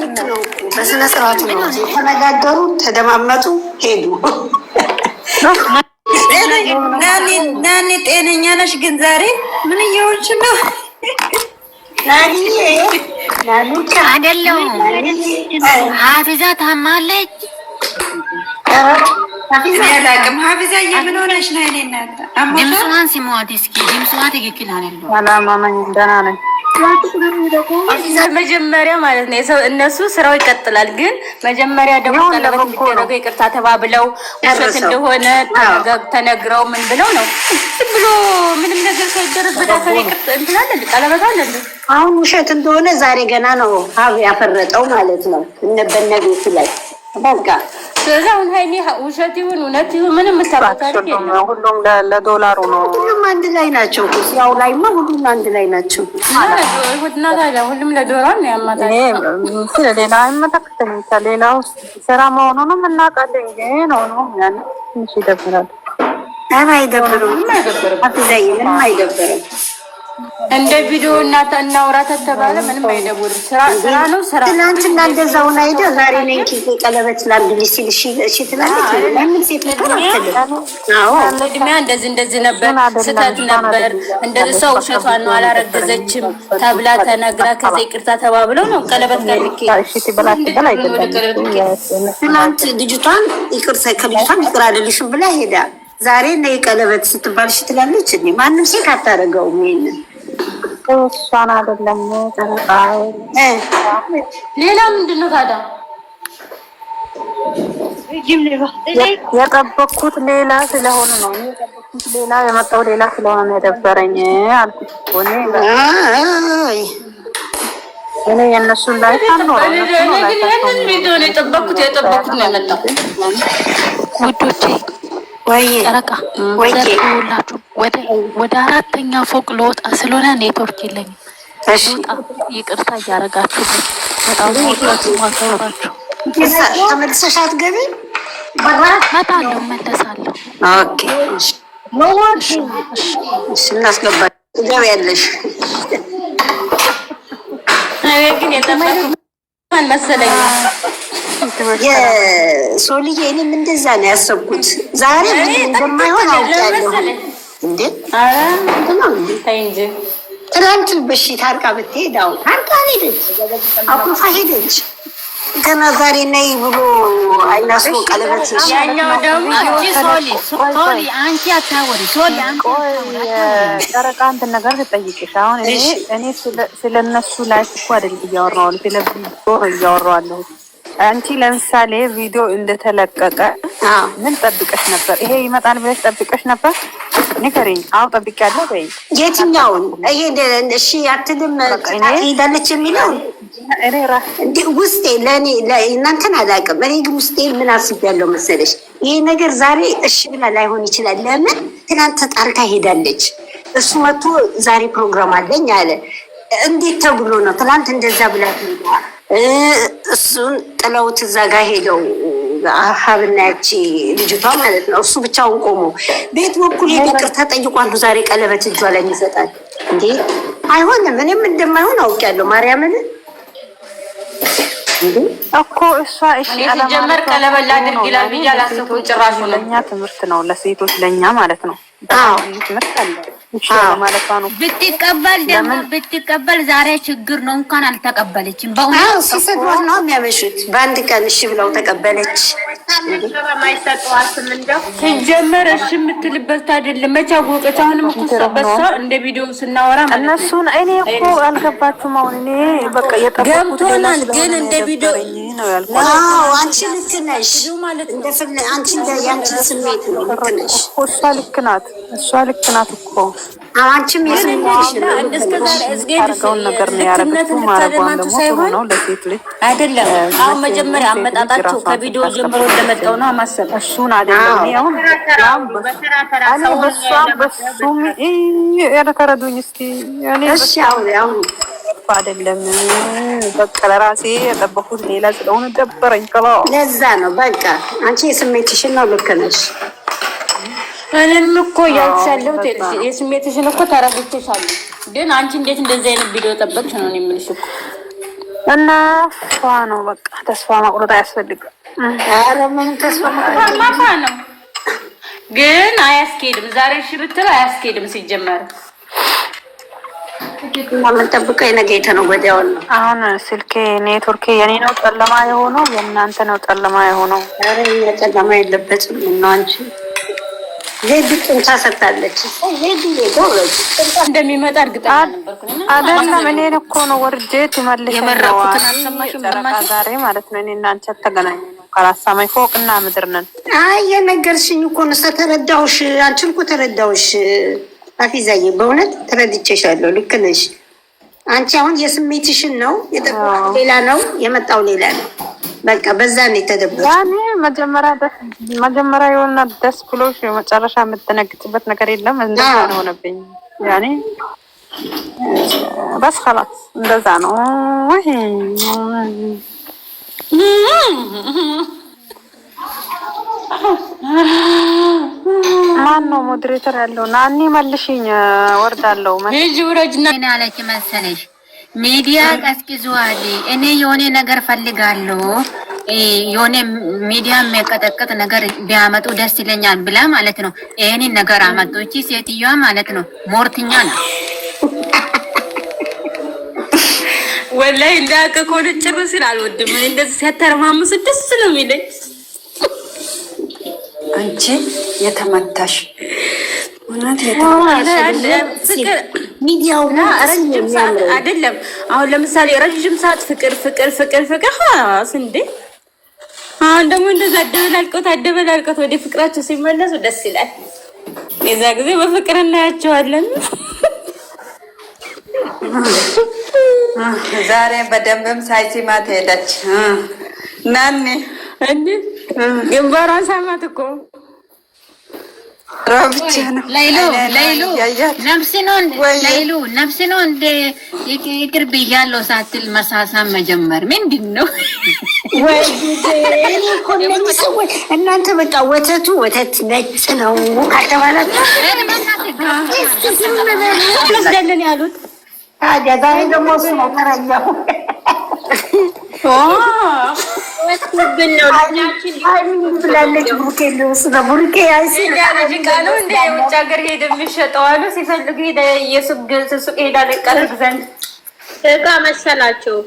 ልክ ነው። በስነ ስርዓቱ ነው ተነጋገሩ፣ ተደማመጡ፣ ሄዱ። ናኒ ጤነኛ ነሽ? ግን ዛሬ ምን እየሆንሽ ነው? አይደለም ሀፊዛ ታማለች። አላውቅም። ሀፊዛ ምን ሆነሽ ነው? እኔ እናት ድምፅዋን ስሟት እስኪ። ድምፅዋ ትክክል አይደለም። አላማመኝ ደህና ነኝ። መጀመሪያ ማለት ነው እነሱ ስራው ይቀጥላል። ግን መጀመሪያ ደግሞ ቀለበት የሚደረገው ይቅርታ ተባብለው ውሸት እንደሆነ ተነግረው ምን ብለው ነው ብሎ ምንም ነገር ሳይደረስ በዳከረ ይቅርታ እንትላለ ቀለበት አለ። አሁን ውሸት እንደሆነ ዛሬ ገና ነው ሀብ ያፈረጠው ማለት ነው እነበነ ቤቱ ላይ በቃ። ስለዚህ አሁን ሀይሚ ውሸት ይሁን እውነት ይሁን ምንም የምታውቃት ሁሉም ለዶላሩ ነው። ሁሉም አንድ ላይ ናቸው። ያው ላይማ ሁሉም አንድ ላይ ናቸው። ሁሉም ለዶላር ነው ያማታል። ስለሌላ አይመለከተኝም። ከሌላው ስራ መሆኑንም እናውቃለን። ግን ሆኖ ያን ትንሽ ይደብራል። አይደብርም። አፍዛዬ ምንም አይደብርም። እንደ ቪዲዮ እናውራ ተባለ ምንም አይደብርም። ስራ ነው ስራ። ትናንትና እንደዛው ነው አይደል? ዛሬ ነኝ ቀለበት ላምብልሽ ሲል እሺ ትላለች። ለምን ሴት እድሜያ እንደዚህ ነበር፣ ስህተት ነበር፣ እንደዚህ ሰው ውሸቷን ነው አላረገዘችም ተብላ ተነግራ ከዛ ይቅርታ ተባብለው ነው ቀለበት ጋር ትናንት ልጅቷን ይቅርታ ከልጅቷን ይቅር አይደልሽም ብላ ሄዳ ዛሬ ነይ ቀለበት ስትባል እሺ ትላለች። እንዴ ማንም ሴት አታረገውም ይሄንን። እሷን አይደለም ሌላ ምንድን ነው ታዲያ? የጠበቅኩት ሌላ ስለሆነ ነው። የጠበቅኩት ሌላ የመጣው ሌላ ስለሆነ ነው የደበረኝ አልኩት እኮ እኔ የእነሱን ላይ የጠበቅኩት ነው የመጣው ውዶቼ። ጨረቃ ሁላችሁ ወደ አራተኛ ፎቅ ለወጣ ስለሆነ ኔትወርክ የለኝም። ይቅርታ እያደረጋችሁ በጣም ወጣችሁ ማከብራችሁ። ተመልሰሽ አትገቢም? እመጣለሁ፣ እመለሳለሁ። ኦኬ እናስገባ ትገቢያለሽ። ግን የጠበኩት መሰለኝ የሶልዬ እኔም እንደዛ ነው ያሰብኩት። ዛሬ ምን እንደማይሆን አውቃለሁ። እንዴ ትናንት በሽታ ታርቃ ብትሄድ አሁን ታርቃ ሄደች፣ አኩፋ ሄደች። ገና ዛሬ ነይ ብሎ አይናስሮ ቀለበት ያኛው ደግሞ ሶሊ አንቺ አታወሪ። ሶሊ ጨረቃ እንትን ነገር ልጠይቅሽ። አሁን እኔ ስለነሱ ላይ እኮ አይደል እያወራሁ ስለ ቪዲዮ እያወራሁ። አንቺ ለምሳሌ ቪዲዮ እንደተለቀቀ ምን ጠብቀሽ ነበር? ይሄ ይመጣል ብለሽ ጠብቀሽ ነበር? ንገሪኝ። አዎ ጠብቄያለሁ በይ። የትኛውን? ይሄ እሺ አትልም ሄዳለች የሚለው እንዴ ውስጤ ለእኔ እናንተን አላውቅም። እኔ ግን ውስጤ ምን አስቤያለሁ መሰለሽ? ይሄ ነገር ዛሬ እሺ ብላ ላይሆን ይችላል። ለምን ትናንት ተጣርታ ሄዳለች። እሱ መጥቶ ዛሬ ፕሮግራም አለኝ አለ። እንዴት ተብሎ ነው? ትናንት እንደዛ ብላ እሱን ጥለውት እዛ ጋር ሄደው ሀብና ያቺ ልጅቷ ማለት ነው። እሱ ብቻውን ቆሞ ቤት በኩል ይቅርታ ጠይቋሉ። ዛሬ ቀለበት እጇ ላይ ይሰጣል እንዴ? አይሆንም። እኔም እንደማይሆን አውቄያለሁ። ማርያምን እኮ እሷ እሺ ሲጀመር ቀለበት ላድርግ ይላል ብዬ አላሰብኩም። ጭራሽ ለእኛ ትምህርት ነው፣ ለሴቶች ለእኛ ማለት ነው። ትምህርት አለ ብትቀበል ደግሞ ብትቀበል ዛሬ ችግር ነው። እንኳን አልተቀበለችም። በእውነት ሲሰድቧት ነው የሚያመሹት። በአንድ ቀን እሺ ብለው ተቀበለች። ሲጀመር እሺ የምትልበት አይደለም። መቼ አወቀች? አሁንም እኮ በሷ እንደ ቪዲዮ ስናወራ እነሱን እኔ እኮ አልገባችሁም። አሁን እኔ በቃ ገብቶናል፣ ግን እንደ ቪዲዮ ነው ያልኩት። አንቺ ልክ ነሽ ማለት አንቺ ያንቺ ስሜት ነው። ልክ ነሽ። እሷ ልክ ናት። እሷ ልክ ናት እኮ አንቺም የስሜትሽ ነው። እስከዛሬ እዝጌታውን ነገር ነው ያረጋግጡ ማረጋውን ደግሞ ጥሩ ነው ለሴት ልጅ አይደለም። አሁን መጀመሪያ አመጣጣቸው ከቪዲዮ ጀምሮ እንደመጣው ነው ማሰብ እሱን አይደለም። ያው በሱም ያተረዱኝ እስቲ እኔ እሺ አሁን አይደለም በቃ ለራሴ የጠበኩት ሌላ ስለሆነ ደበረኝ። ለዛ ነው በቃ አንቺ የስሜትሽን ነው። ልክ ነሽ። እኔም እኮ ያልቻለሁ የስሜትሽን እኮ ተረድቼሻለሁ። ግን አንቺ እንዴት እንደዚህ አይነት ቪዲዮ ጠበቅሽ ነው የምልሽ እኮ እና ፏ ነው በቃ ተስፋ መቁረጥ አያስፈልግም። ኧረ ምን ተስፋ ማፋ ነው ግን አያስኬድም። ዛሬ እሺ ብትለው አያስኬድም ሲጀመር የምንጠብቀው የነገ ነው ወዲያው ነው። አሁን ስልኬ ኔትወርኬ የኔ ነው ጨለማ የሆነው የእናንተ ነው ጨለማ የሆነው? ኧረ ጨለማ የለበትም ነው አንቺ ዜድ ጭንቻ ሰጥታለች። ዜድ ጎበዝ ጭንቻ እንደሚመጣ እርግጠኛ ነበርኩኝ። አይደለም እኔን እኮ ነው ወርጄ ትመልሽ የመረቁትን አልሰማሽም? ጨረቃ ዛሬ ማለት ነው እኔ እና አንቺ ተገናኘን ነው ከራሳማይ ፎቅና ምድር ነን። አይ የነገርሽኝ እኮ ነው ተረዳሁሽ። አንቺን እኮ ተረዳሁሽ አፊዛዬ፣ በእውነት ተረድቼሻለሁ። ልክ ነሽ አንቺ። አሁን የስሜትሽን ነው የጠበቀው ሌላ ነው የመጣው ሌላ ነው። በቃ በዛ ነው የተደበቀው። ያኔ መጀመሪያ የሆነ ደስ ብሎሽ መጨረሻ የምትደነግጥበት ነገር የለም። እንደዛ ነው ሆነብኝ። ያኔ በስ خلاص እንደዛ ነው። ወይ ማን ነው ሞዴሬተር ያለው? ናኒ መልሽኝ፣ ወርዳለሁ። ልጅ ወረጅና አለች መሰለሽ ሚዲያ ቀስቅዟል። እኔ የሆነ ነገር ፈልጋለሁ፣ የሆነ ሚዲያ የሚያቀጠቅጥ ነገር ቢያመጡ ደስ ይለኛል ብላ ማለት ነው። ይሄንን ነገር አመጡ። እቺ ሴትዮዋ ማለት ነው ሞርትኛ ነው ወላሂ እንዳቀቆን ጭርስ አልወድም። እንደዚህ ሲያተረማምስ ደስ ነው የሚለኝ። አንቺ የተመታሽ እውነት ሚዲያውና ረጅም ሰዓት አይደለም። አሁን ለምሳሌ ረጅም ሰዓት ፍቅር ሀስ እንዴ! አሁን ደግሞ እንደዛ አደበላልቀውት ወደ ፍቅራቸው ሲመለሱ ደስ ይላል። የዛ ጊዜ በፍቅር እናያቸዋለን። ዛሬ በደንብም ሳይሲማት ሄደች። ናኒ እንዴ ግንባሯን ሳማት እኮ ነፍስ ነው እንደ ይቅር ብያለሁ ሳትል መሳሳም መጀመር ምንድን ነው? እናንተ በቃ ወተቱ ወተት ነጭ ነው ከተባላችሁ ደለን ያሉት ዛሬ ደግሞ እሱ ነው ተረኛው። ብላለች ቡርኬ ልውስ ነው ቡርኬ ቃሉ እንደ የውጭ ሀገር ሄደ የሚሸጠው አሉ። ሲፈልግ ሄደ ሱቅ ሄዳ ለቃልግ ዘንድ እቃ መሰላቸው።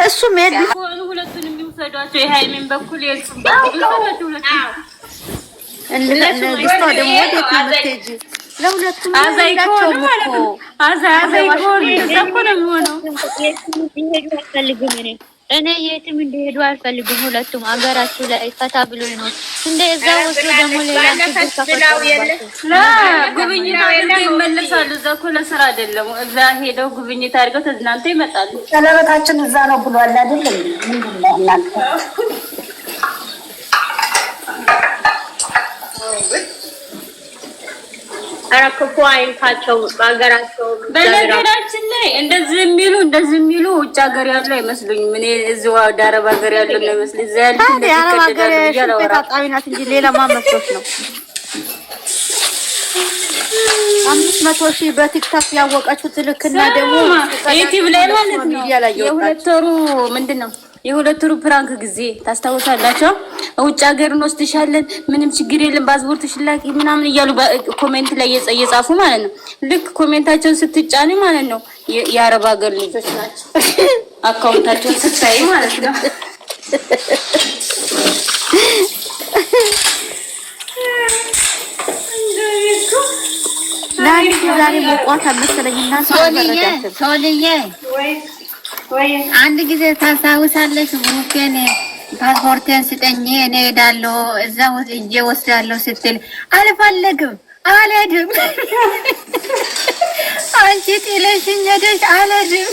እሱ ሜድ ሁለቱን የሚወሰዷቸው የሃይሜን በኩል የሱም በኩል ሁለቱም ለሁለቱም አዛይ ኮን ማለት ነው። አዛይ ኮን ተሰኮ ነው የሚሆነው። እኔ የትም እንደሄዱ አልፈልግም። ሁለቱም አገራችሁ ላይ ፈታ ብሎ ነው እንደዛ ወስዶ ደግሞ ሌላ ጉብኝት አድርገው ይመለሳሉ። እዛ እኮ ለስራ አይደለም። እዛ ሄደው ጉብኝት አድርገው ተዝናንተው ይመጣሉ። ቀለበታችን እዛ ነው ብሏል አይደለም? አራከፉ አይንካቸው ባገራቸው። በነገራችን ላይ እንደዚህ የሚሉ ውጭ ሀገር ያሉ አይመስሉኝም። እኔ እዚሁ ወደ አረብ ሀገር ያሉ ነው ይመስል እዛ ያሉ አረብ ሀገር ተጣጣቢናት እንጂ ሌላ ማመስሎች ነው። 500,000 በቲክቶክ ያወቀችው ትልክና ደግሞ ዩቲዩብ ላይ ማለት ነው። የሁለት ወሩ ምንድነው የሁለት ወሩ ፕራንክ ጊዜ ታስታውሳላችሁ? ውጭ ሀገር እንወስድሻለን ምንም ችግር የለም ፓስፖርትሽ ላኪ ምናምን እያሉ ኮሜንት ላይ እየጻፉ ማለት ነው። ልክ ኮሜንታቸውን ስትጫኒ ማለት ነው የአረብ ሀገር ልጆች ናቸው። አካውንታቸውን ስታይ ማለት ነው። ናኒ ዛሬ ሞቋት መሰለኝና ሶልዬ አንድ ጊዜ ታስታውሳለች? ብሩኬን ፓስፖርቴን ስጠኝ እኔ ሄዳለሁ እዛ እጄ ወስዳለሁ ስትል አልፈለግም አልሄድም አንቺ ጥለሽኝ ሄደሽ አልሄድም።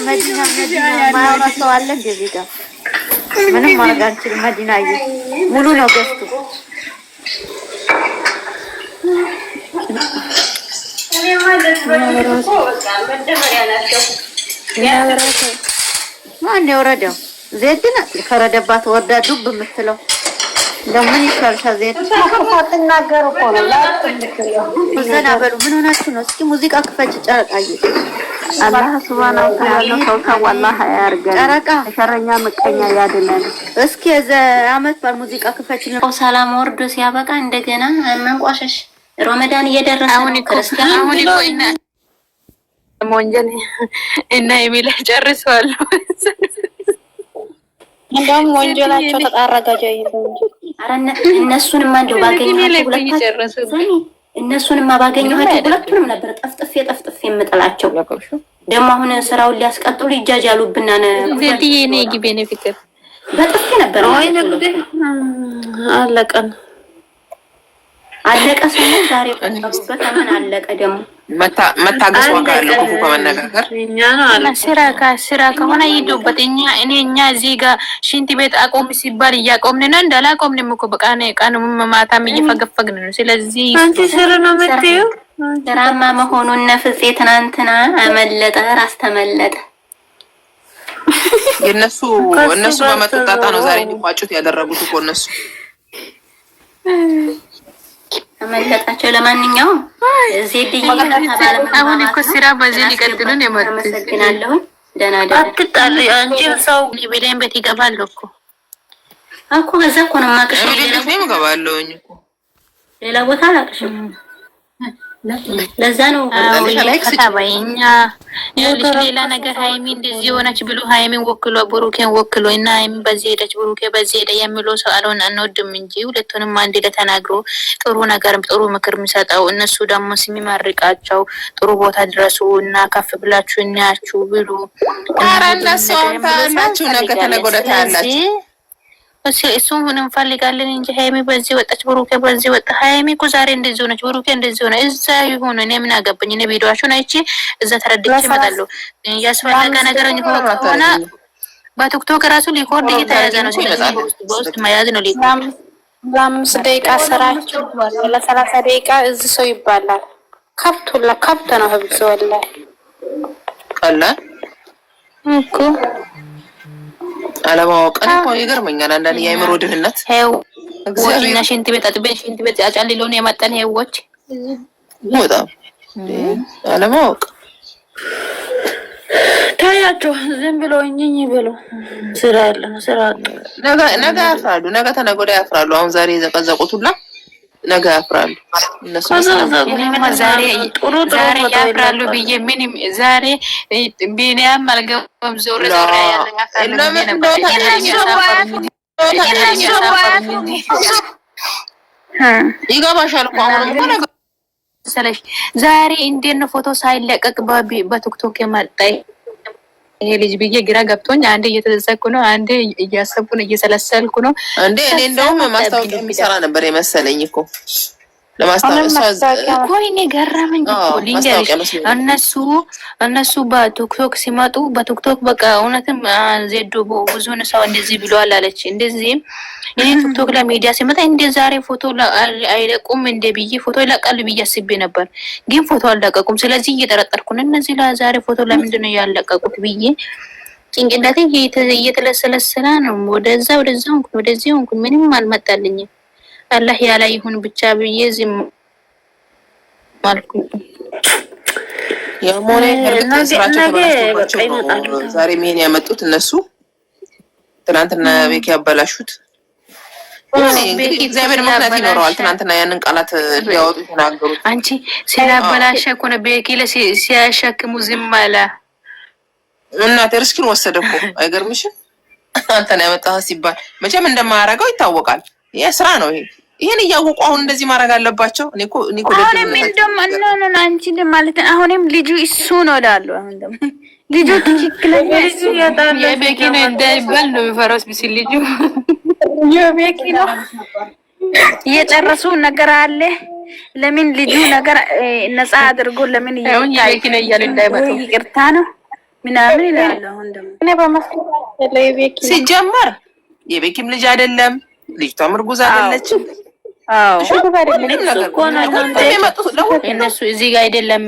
መዲና ማውራ ሰው አለ እንደዚህ ጋር ምንም ማድረግ አንችልም። መዲና ሙሉ ነው ገዝቱ ማን የወረደው? ዜድ ናት ከረደባት ወርዳ ዱብ የምትለው ለምን ይሻልሻል? ዜድ ሳትናገር እኮ ነው ዘና በሉ። ምን ሆናችሁ ነው? እስኪ ሙዚቃ ክፈች ጨረቃዬ። አላህ ሱብሃነሁ ወተዓላ ሰው ወላሂ ያርገን። ጨረቃ ሸረኛ ምቀኛ ያድነን። እስኪ አመት በዓል ሙዚቃ ክፈች ነው። ሰላም ወርዶ ሲያበቃ እንደገና መንቋሸሽ። ረመዳን እየደረሰ ነው። ክርስቲያን አሁን ይቆይና ወንጀል እና የሚለ ጨርሰዋል። እንደውም ወንጀላቸው ተጣረጋጃ ይሁን እንጂ እነሱንማ እንደው ባገኘኋቸው እነሱንማ ባገኘኋቸው ሁለቱንም ነበር ጠፍጥፌ የምጥላቸው። ደግሞ አሁን ስራውን ሊያስቀጥሉ ይጃጃሉብና ዘዲዬ ነይ ግቤ ነው ፍቅር በጥፌ ነበር። ወይ ነግዴ አለቀ ሰው ዛሬ ቆንጆበት አሁን አለቀ። ደግሞ መታገስ ዋጋ ያለው ክፉ ከመነጋገር እኛ ነው አለ ስራ ከሆነ ይዱበት። እኛ እዚህ ጋር ሽንት ቤት አቆም ሲባል እያቆምን ነው እንዳላቆምንም እኮ በቃ ነው ቀኑ ማታም እየፈገፈግን ነው። ስለዚህ አንቺ ስራ ነው የምትይው ስራማ መሆኑን ነፍጼ ትናንትና አመለጠ ራስ ተመለጠ። እነሱ በመጣጣ ነው ዛሬ እንዲቋጩት ያደረጉት እኮ እነሱ አመለጣቸው። ለማንኛውም ዜድዬ አሁን እኮ ስራ በዚህ ሊቀጥሉን የመጡት አመሰግናለሁ። ደህና አትጣሉ። አንቺ ሰው ሊበላኝ ቤት ይገባል እኮ በዛ እኮ ነው የማውቅሽ። ሌላ ቦታ አላውቅሽም። ለዛ ነው ከተባይኛ ሌላ ነገር ሃይሚ እንደዚህ ሆነች ብሎ ሃይሚን ወክሎ ብሩኬን ወክሎ እና ሃይሚ በዚህ ሄደች ብሩኬ በዚህ ሄደ የሚለው ሰው አልሆን አንወድም እንጂ ሁለቱንም አንድ ላይ ተናግሮ ጥሩ ነገር ጥሩ ምክር የሚሰጠው እነሱ ደግሞ ሲመርቃቸው ጥሩ ቦታ ድረሱ እና ከፍ ብላችሁ እናያችሁ ብሉ። ኧረ እነሱ ታናችሁ ነገ ተነገ ወዲያ ታያላችሁ። እሱም ሆነ እንፈልጋለን እንጂ ሃይሚ በዚህ ወጣች ብሩኬ በዚህ ወጣ። ሃይሚ እኮ ዛሬ እንደዚህ ሆነች ብሩኬ እንደዚህ ሆነ። እዛ ይሁን እኔ ምን አገባኝ? እኔ ቪዲዮአችሁን አይቼ እዛ ተረድቼ እመጣለሁ። ያስፈለገ ነገር ከሆነ በቲክቶክ ራሱ ሊኮርድ እየተያዘ ነው። ስለዚህ በውስጥ መያዝ ነው። ለአምስት ደቂቃ ስራችሁ ለ30 ደቂቃ እዚህ ሰው ይባላል። ከብት ነው ህብዝ ወላሂ ቀላል እኮ አለማወቅን እኮ ይገርመኛል። አንዳንድ የአእምሮ ድህነት እና ሽንት ቤት አጥበን ሽንት ቤት አጫልሎን የመጣን ህይወች በጣም አለማወቅ ታያቸው። ዝም ብሎ እኝኝ ብሎ ስራ ያለ ነው። ስራ ነገ ያፍራሉ። ነገ ተነገ ወዲያ ያፍራሉ። አሁን ዛሬ የዘቀዘቁት ሁላ ነገ ያፍራሉ። እነሱ ዛሬ ያፍራሉ ብዬ ምንም ዛሬ ቢኒያም አልገባም። ዞር ያለ ይገባሻል እኮ አሁን እኮ ነገ ዛሬ እንዴት ነው ፎቶ ሳይለቀቅ በቲክቶክ የመጣ ይሄ ልጅ ብዬ ግራ ገብቶኝ አንዴ እየተዘዘኩ ነው፣ አንዴ እያሰብኩ ነው፣ እየሰለሰልኩ ነው። እንዴ እኔ እንደውም ማስታወቂያ የሚሰራ ነበር የመሰለኝ እኮ ለማስታወቂያ እኮ እኔ ገረመኝ እኮ ልንገርሽ። እነሱ በቲክቶክ ሲመጡ በቲክቶክ በቃ እውነትም ዜዶ ብዙ ሰው እንደዚህ ብሏል አለች። እንደዚህ እኔ ቲክቶክ ለሚዲያ ሲመጣ እንደ ዛሬ ፎቶ አይለቁም እንደ ብዬ ፎቶ ይለቃሉ ብዬ አስቤ ነበር፣ ግን ፎቶ አልለቀቁም። ስለዚህ እየጠረጠርኩ ነው እነዚህ ለዛሬ ፎቶ ለምንድን ነው ያለቀቁት ብዬ ጭንቅላቴ እየተለሰለሰለ ነው። ወደዚህ ሆንኩኝ ምንም አልመጣልኝም። አላህ ያላ ይሁን ብቻ ብዬ ዝም አልኩኝ። የሞኔ ስራቸው ተበላሽቶባቸው ዛሬ ምን ያመጡት እነሱ ትናንትና ቤኪ ያበላሹት። እንግዲህ እግዚአብሔር ምክንያት ይኖረዋል። ትናንትና ያንን ቃላት ሊያወጡ ተናገሩት። አንቺ ሲያበላሽ እኮ ነው ቤኪ ሲያሸክሙ ዝም አለ። እናቴ ርስኪን ወሰደ እኮ አይገርምሽም? አንተን ያመጣህ ሲባል መቼም እንደማያደርገው ይታወቃል። ይሄ ስራ ነው። ይሄን እያወቁ አሁን እንደዚህ ማድረግ አለባቸው። እኔኮ አሁንም እንደማንነን አንቺ ማለት አሁንም ልጁ እሱ ነው እላለሁ። አሁን ደግሞ ልጁ ትክክለኛ ልጁ ያጣለ የቤኪ ነው እንዳይባል ነው የሚፈራው ሲል ልጁ የቤኪ ነው እየጨረሱ ነገር አለ። ለምን ልጁ ነገር ነፃ አድርጎ ለምን የቤኪ ነው እያለ እንዳይመጡ ይቅርታ ነው ምናምን ይላል። አሁን ደግሞ እኔ በመስሎኝ የቤኪ ሲጀመር የቤኪም ልጅ አይደለም፣ ልጅቷም እርጉዝ አይደለችም። እነሱ እዚህ ጋር አይደለም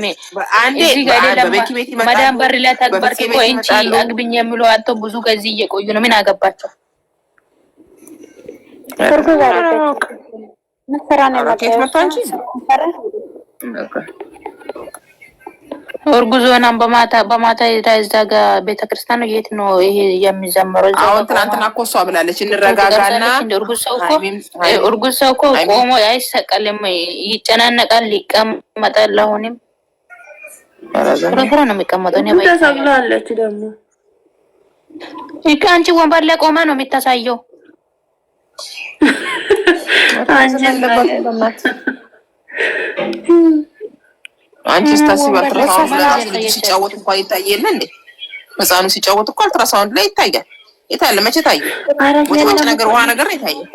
መዳም በር ላይ ተግባር እንጂ አግብኝ የሚለው አቶ ብዙ ጊዜ እየቆዩ ነው። ምን አገባቸው? እርጉዞናን በማታ እዛ ጋ ቤተክርስቲያን ነው። የት ነው ይሄ የሚዘመረው? አሁን ትናንትና እኮ እሷ ብላለች እንረጋጋና እርጉዝ ሰው እኮ ቆሞ አይሰቀልም፣ ይጨናነቃል፣ ይቀመጣል። አሁንም ፍረፍረ ነው የሚቀመጠው። ተሰቅላለች ደግሞ አንቺ ወንበር ላይ ቆማ ነው የሚታሳየው። አንቺ ስታስቢ አልትራሳውንድ ሲጫወት እንኳን ይታይ የለ እንዴ? ህፃኑ ሲጫወት እኮ አልትራሳውንድ ላይ ይታያል። የታለ መቼ ታየ? ወጭ ነገር ውሃ ነገር ይታያል።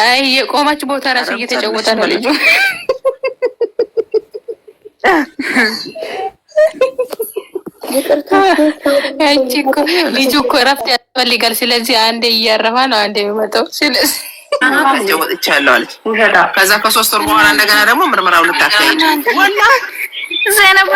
አይ የቆማች ቦታ ራሱ እየተጫወተ ነው ልጁ። አንቺ እኮ ልጁ እኮ እረፍት ያስፈልጋል። ስለዚህ አንዴ እያረፋ ነው አንዴ የሚመጣው። ስለዚህ ወጥቻለሁ አለች። ከዛ ከ3 ወር በኋላ እንደገና ደግሞ ምርመራው ልታካሂድ ወላ ዘነባ